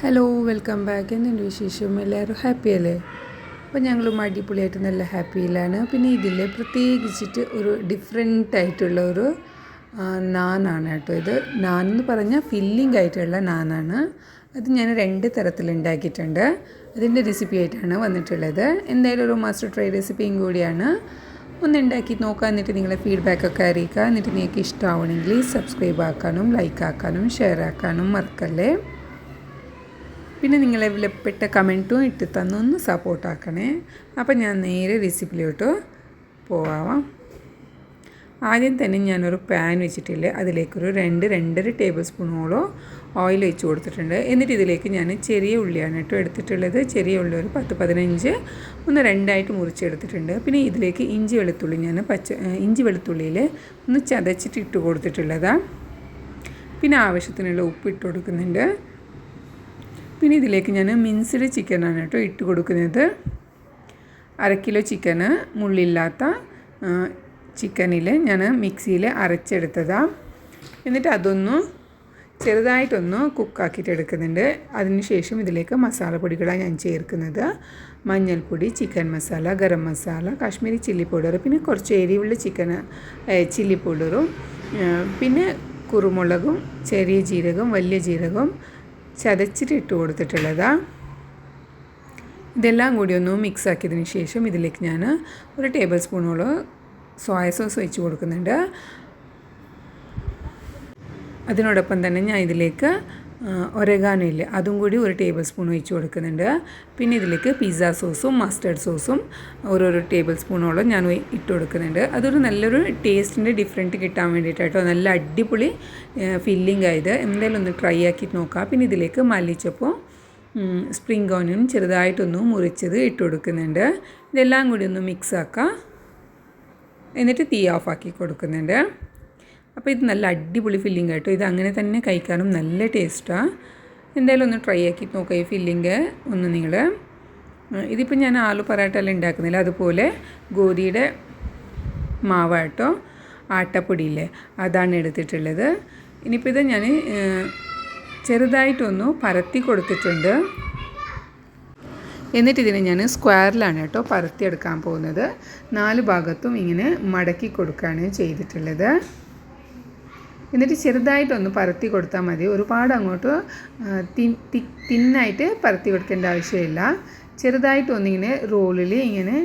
Hello welcome back. എന്തുണ്ട് വിശേഷം? എല്ലാവരും ഹാപ്പി അല്ലേ? അപ്പോൾ ഞങ്ങളും അടിപൊളിയായിട്ട് നല്ല ഹാപ്പിയിലാണ്. പിന്നെ ഇതിൽ പ്രത്യേകിച്ചിട്ട് ഒരു ഡിഫറെൻ്റ് ആയിട്ടുള്ള ഒരു നാനാണ് കേട്ടോ. ഇത് നാൻ എന്ന് പറഞ്ഞാൽ ഫില്ലിംഗ് ആയിട്ടുള്ള നാനാണ്. അത് ഞാൻ 2 തരത്തിൽ ഉണ്ടാക്കിയിട്ടുണ്ട്. അതിൻ്റെ റെസിപ്പി ആയിട്ടാണ് വന്നിട്ടുള്ളത്. എന്തായാലും ഒരു മസ്റ്റ് ട്രൈ റെസിപ്പിയും കൂടിയാണ്. ഒന്ന് ഉണ്ടാക്കി നോക്കുക, എന്നിട്ട് നിങ്ങളെ ഫീഡ്ബാക്കൊക്കെ അറിയിക്കുക. എന്നിട്ട് നിങ്ങൾക്ക് ഇഷ്ടമാവണമെങ്കിൽ സബ്സ്ക്രൈബ് ആക്കാനും ലൈക്ക് ആക്കാനും ഷെയർ ആക്കാനും മറക്കല്ലേ. പിന്നെ നിങ്ങളെ വിലപ്പെട്ട കമൻറ്റും ഇട്ട് തന്നൊന്ന് സപ്പോർട്ടാക്കണേ. അപ്പം ഞാൻ നേരെ റെസിപ്പിയിലോട്ട് പോവാം. ആദ്യം തന്നെ ഞാനൊരു പാൻ വെച്ചിട്ടില്ലേ, അതിലേക്കൊരു 2-2.5 ടേബിൾ സ്പൂണോളം ഓയിൽ ഒഴിച്ച് കൊടുത്തിട്ടുണ്ട്. എന്നിട്ട് ഇതിലേക്ക് ഞാൻ ചെറിയ ഉള്ളിയാണ് കേട്ടോ എടുത്തിട്ടുള്ളത്. ചെറിയ ഉള്ളി ഒരു 10-15 ഒന്ന് 2ആയിട്ട് മുറിച്ചെടുത്തിട്ടുണ്ട്. പിന്നെ ഇതിലേക്ക് ഇഞ്ചി വെളുത്തുള്ളി ഞാൻ ഇഞ്ചി വെളുത്തുള്ളിയിൽ ഒന്ന് ചതച്ചിട്ട് ഇട്ട് കൊടുത്തിട്ടുള്ളതാണ്. പിന്നെ ആവശ്യത്തിനുള്ള ഉപ്പ് ഇട്ട് കൊടുക്കുന്നുണ്ട്. പിന്നെ ഇതിലേക്ക് ഞാൻ മിൻസ്ഡ് ചിക്കനാണ് കേട്ടോ ഇട്ട് കൊടുക്കുന്നത്. 1/2 കിലോ ചിക്കന് മുള്ളില്ലാത്ത ചിക്കനിൽ ഞാൻ മിക്സിയിൽ അരച്ചെടുത്തതാണ്. എന്നിട്ട് അതൊന്ന് ചെറുതായിട്ടൊന്ന് കുക്കാക്കിയിട്ട് എടുക്കുന്നുണ്ട്. അതിനുശേഷം ഇതിലേക്ക് മസാലപ്പൊടികളാണ് ഞാൻ ചേർക്കുന്നത്. മഞ്ഞൾപ്പൊടി, chicken masala, garam masala, Kashmiri chilli powder, പിന്നെ കുറച്ച് എരിവുള്ള ചില്ലി പൗഡറും, പിന്നെ കുരുമുളകും, ചെറിയ ജീരകം, വലിയ ജീരകം ചതച്ചിട്ട് ഇട്ട് കൊടുത്തിട്ടുള്ളതാണ്. ഇതെല്ലാം കൂടി ഒന്ന് മിക്സ് ആക്കിയതിന് ശേഷം ഇതിലേക്ക് ഞാൻ 1 ടേബിൾ സ്പൂണോളം സോയ സോസ് വെച്ച് കൊടുക്കുന്നുണ്ട്. അതിനോടൊപ്പം തന്നെ ഞാൻ ഇതിലേക്ക് ഒരഗാനോ ഇല്ലേ, അതും കൂടി 1 ടേബിൾ സ്പൂൺ ഒഴിച്ച് കൊടുക്കുന്നുണ്ട്. പിന്നെ ഇതിലേക്ക് പിസ്സ സോസും മസ്റ്റർഡ് സോസും ഓരോരോ ടേബിൾ സ്പൂണോളം ഞാൻ ഇട്ട് കൊടുക്കുന്നുണ്ട്. അതൊരു നല്ലൊരു ടേസ്റ്റിൻ്റെ ഡിഫറൻറ്റ് കിട്ടാൻ വേണ്ടിയിട്ടോ, നല്ല അടിപൊളി ഫില്ലിംഗ് ആയത്. എന്തായാലും ഒന്ന് ട്രൈ ആക്കി നോക്കാം. പിന്നെ ഇതിലേക്ക് മല്ലിച്ചപ്പോ സ്പ്രിംഗ് ഓണിയൻ ചെറുതായിട്ടൊന്ന് മുറിച്ചത് ഇട്ട് കൊടുക്കുന്നുണ്ട്. ഇതെല്ലാം കൂടി ഒന്ന് മിക്സ് ആക്കാം. എന്നിട്ട് തീ ഓഫാക്കി കൊടുക്കുന്നുണ്ട്. അപ്പോൾ ഇത് നല്ല അടിപൊളി ഫില്ലിംഗ് ആയിട്ടോ. ഇത് അങ്ങനെ തന്നെ കഴിക്കാനും നല്ല ടേസ്റ്റാണ്. എന്തായാലും ഒന്ന് ട്രൈ ആക്കി നോക്കുക ഈ ഫില്ലിംഗ് ഒന്ന് നിങ്ങൾ. ഇതിപ്പോൾ ഞാൻ ആലു പറാട്ട എല്ലാം ഉണ്ടാക്കുന്നില്ല, അതുപോലെ ഗോതിയുടെ മാവാട്ടോ, ആട്ടപ്പൊടിയില്ലേ, അതാണ് എടുത്തിട്ടുള്ളത്. ഇനിയിപ്പോൾ ഇത് ഞാൻ ചെറുതായിട്ടൊന്ന് പരത്തി കൊടുത്തിട്ടുണ്ട്. എന്നിട്ട് ഇതിനെ ഞാൻ സ്ക്വയറിലാണ് കേട്ടോ പരത്തിയെടുക്കാൻ പോകുന്നത്. 4 ഭാഗത്തും ഇങ്ങനെ മടക്കി കൊടുക്കുകയാണ് ചെയ്തിട്ടുള്ളത്. എന്നിട്ട് ചെറുതായിട്ടൊന്ന് പരത്തി കൊടുത്താൽ മതി. ഒരുപാട് അങ്ങോട്ട് തിന്നായിട്ട് പരത്തി കൊടുക്കേണ്ട ആവശ്യമില്ല. ചെറുതായിട്ടൊന്നിങ്ങനെ റോളിൽ ഇങ്ങനെ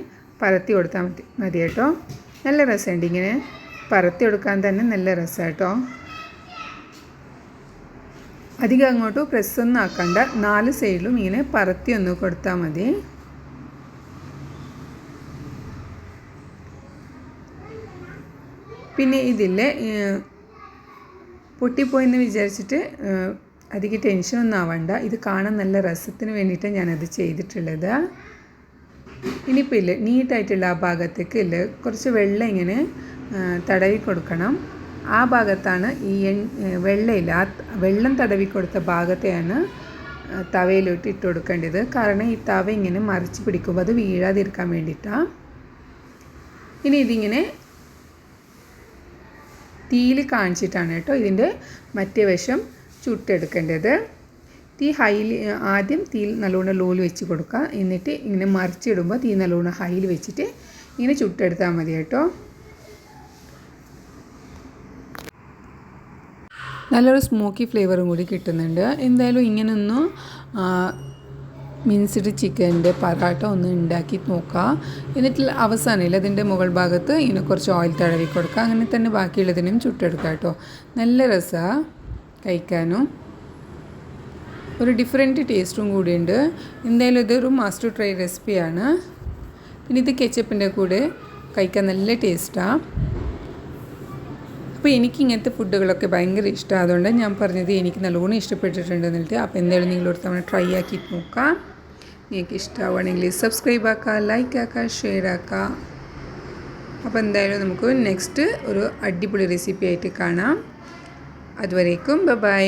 പരത്തി കൊടുത്താൽ മതി കേട്ടോ. നല്ല രസമുണ്ട് ഇങ്ങനെ പരത്തി കൊടുക്കാൻ തന്നെ, നല്ല രസമാണ് കേട്ടോ. അധികം അങ്ങോട്ട് പ്രസ്സൊന്നും ആക്കണ്ട, 4 സൈഡിലും ഇങ്ങനെ പരത്തി ഒന്ന് കൊടുത്താൽ മതി. പിന്നെ ഇതിൽ പൊട്ടിപ്പോയെന്ന് വിചാരിച്ചിട്ട് അധികം ടെൻഷനൊന്നും ആവണ്ട. ഇത് കാണാൻ നല്ല രസത്തിന് വേണ്ടിയിട്ടാണ് ഞാനത് ചെയ്തിട്ടുള്ളത്. ഇനിയിപ്പോൾ ഇല്ല, നീട്ടായിട്ടുള്ള ആ ഭാഗത്തേക്ക് ഇല്ല കുറച്ച് വെള്ളം ഇങ്ങനെ തടവി കൊടുക്കണം. ആ ഭാഗത്താണ് ഈ വെള്ളമില്ല, ആ വെള്ളം തടവി കൊടുത്ത ഭാഗത്തെയാണ് തവയിലോട്ട് ഇട്ട് കൊടുക്കേണ്ടത്. കാരണം ഈ തവ ഇങ്ങനെ മറിച്ച് പിടിക്കുമ്പോൾ അത് വീഴാതിരിക്കാൻ വേണ്ടിയിട്ടാണ്. ഇനി ഇതിങ്ങനെ തീയിൽ കാണിച്ചിട്ടാണ് കേട്ടോ ഇതിൻ്റെ മറ്റേ വശം ചുട്ടെടുക്കേണ്ടത്. ആദ്യം തീ നല്ലോണം ലോല് വെച്ച് കൊടുക്കുക. എന്നിട്ട് ഇങ്ങനെ മറിച്ചിടുമ്പോൾ തീ നല്ലോണം ഹൈയിൽ വെച്ചിട്ട് ഇങ്ങനെ ചുട്ടെടുത്താൽ മതി കേട്ടോ. നല്ലൊരു സ്മോക്കി ഫ്ലേവറും കൂടി കിട്ടുന്നുണ്ട്. എന്തായാലും ഇങ്ങനൊന്ന് മിൻസ്ഡ് ചിക്കൻ്റെ പറാട്ട ഒന്ന് ഉണ്ടാക്കി നോക്കുക. എന്നിട്ട് അവസാനമില്ല അതിൻ്റെ മുകൾ ഭാഗത്ത് ഇങ്ങനെ കുറച്ച് ഓയിൽ തടവി കൊടുക്കുക. അങ്ങനെ തന്നെ ബാക്കിയുള്ളതിനും ചുട്ടെടുക്കുക കേട്ടോ. നല്ല രസമാണ് കഴിക്കാനും, ഒരു ഡിഫറെൻറ്റ് ടേസ്റ്റും കൂടിയുണ്ട്. എന്തായാലും ഇതൊരു മസ്റ്റ് ട്രൈ റെസിപ്പിയാണ്. പിന്നെ ഇത് കെച്ചപ്പിൻ്റെ കൂടെ കഴിക്കാൻ നല്ല ടേസ്റ്റാണ്. അപ്പോൾ എനിക്ക് ഇങ്ങനത്തെ ഫുഡുകളൊക്കെ ഭയങ്കര ഇഷ്ടമാണ്. അതുകൊണ്ട് ഞാൻ പറഞ്ഞത് എനിക്ക് നല്ലോണം ഇഷ്ടപ്പെട്ടിട്ടുണ്ട് എന്നിട്ട്. അപ്പോൾ എന്തായാലും നിങ്ങളൊരു തവണ ട്രൈ ആക്കിയിട്ട് നോക്കാം. നിങ്ങൾക്ക് ഇഷ്ടമാവുകയാണെങ്കിൽ സബ്സ്ക്രൈബ് ആക്കുക, ലൈക്ക് ആക്കുക, ഷെയർ ആക്കുക. അപ്പോൾ എന്തായാലും നമുക്ക് നെക്സ്റ്റ് ഒരു അടിപൊളി റെസിപ്പി ആയിട്ട് കാണാം. അതുവരേക്കും ബൈ.